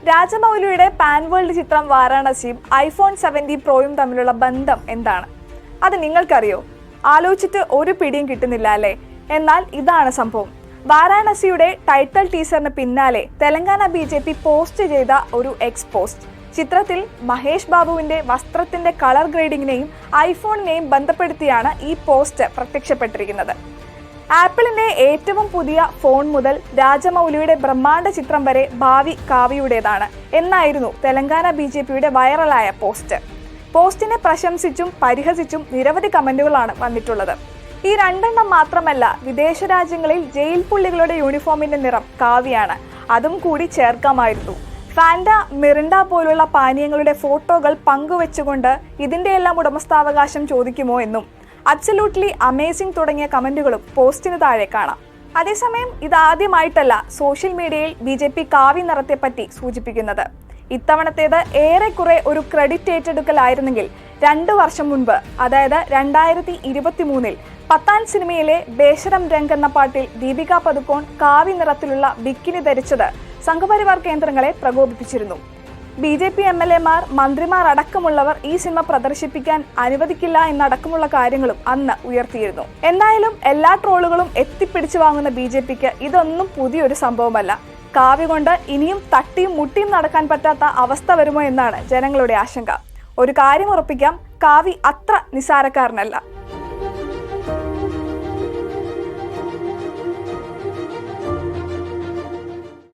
രാജമൗലിയുടെ pan world ചിത്രം വാരാണസിയും iPhone 17 പ്രോയും തമ്മിലുള്ള ബന്ധം എന്താണ്? അത് നിങ്ങൾക്കറിയോ? ആലോചിച്ചിട്ട് ഒരു പിടിയും കിട്ടുന്നില്ല അല്ലേ? എന്നാൽ ഇതാണ് സംഭവം. വാരാണസിയുടെ ടൈറ്റിൽ ടീസറിന് പിന്നാലെ തെലങ്കാന BJP പോസ്റ്റ് ചെയ്ത ഒരു പോസ്റ്റ്. ചിത്രത്തിൽ മഹേഷ് ബാബുവിന്റെ വസ്ത്രത്തിന്റെ കളർ ഗ്രേഡിങ്ങിനെയും ഐഫോണിനെയും ബന്ധപ്പെടുത്തിയാണ് ഈ പോസ്റ്റ് പ്രത്യക്ഷപ്പെട്ടിരിക്കുന്നത്. ആപ്പിളിന്റെ ഏറ്റവും പുതിയ ഫോൺ മുതൽ രാജമൗലിയുടെ ബ്രഹ്മാണ്ഡ ചിത്രം വരെ ഭാവി കാവ്യയുടേതാണ് എന്നായിരുന്നു തെലങ്കാന BJPയുടെ വൈറലായ പോസ്റ്റ്. പോസ്റ്റിനെ പ്രശംസിച്ചും പരിഹസിച്ചും നിരവധി കമന്റുകളാണ് വന്നിട്ടുള്ളത്. ഈ രണ്ടെണ്ണം മാത്രമല്ല, വിദേശ രാജ്യങ്ങളിൽ ജയിൽ പുള്ളികളുടെ യൂണിഫോമിന്റെ നിറം കാവിയാണ്. അതും കൂടി ചേർക്കാമായിരുന്നു. ഫാൻഡ, മിറിൻഡ പോലുള്ള പാനീയങ്ങളുടെ ഫോട്ടോകൾ പങ്കുവെച്ചുകൊണ്ട് ഇതിന്റെയെല്ലാം ഉടമസ്ഥാവകാശം ചോദിക്കുമോ എന്നും അബ്സല്യൂട്ട്ലി അമേസിംഗ് തുടങ്ങിയ കമന്റുകളും പോസ്റ്റിന് താഴെ കാണാം. അതേസമയം ഇതാദ്യമായിട്ടല്ല സോഷ്യൽ മീഡിയയിൽ BJP കാവി നിറത്തെപ്പറ്റി സൂചിപ്പിക്കുന്നത്. ഇത്തവണത്തേത് ഏറെക്കുറെ ഒരു ക്രെഡിറ്റ് ഏറ്റെടുക്കലായിരുന്നെങ്കിൽ 2 വർഷം മുൻപ്, അതായത് 2023-ൽ പത്താൻ സിനിമയിലെ ബേശരം രംഗ് എന്ന പാട്ടിൽ ദീപിക പദുക്കോൺ കാവി നിറത്തിലുള്ള ബിക്കിനി ധരിച്ചത് സംഘപരിവാർ കേന്ദ്രങ്ങളെ പ്രകോപിപ്പിച്ചിരുന്നു. BJP MLA-മാർ, മന്ത്രിമാർ അടക്കമുള്ളവർ ഈ സിനിമ പ്രദർശിപ്പിക്കാൻ അനുവദിക്കില്ല എന്നടക്കമുള്ള കാര്യങ്ങളും അന്ന് ഉയർത്തിയിരുന്നു. എന്തായാലും എല്ലാ ട്രോളുകളും എത്തിപ്പിടിച്ചു വാങ്ങുന്ന BJPക്ക് ഇതൊന്നും പുതിയൊരു സംഭവമല്ല. കാവ്യ കൊണ്ട് ഇനിയും തട്ടിയും മുട്ടിയും നടക്കാൻ പറ്റാത്ത അവസ്ഥ വരുമോ എന്നാണ് ജനങ്ങളുടെ ആശങ്ക. ഒരു കാര്യം ഉറപ്പിക്കാം, കാവ്യ അത്ര നിസ്സാരക്കാരനല്ല.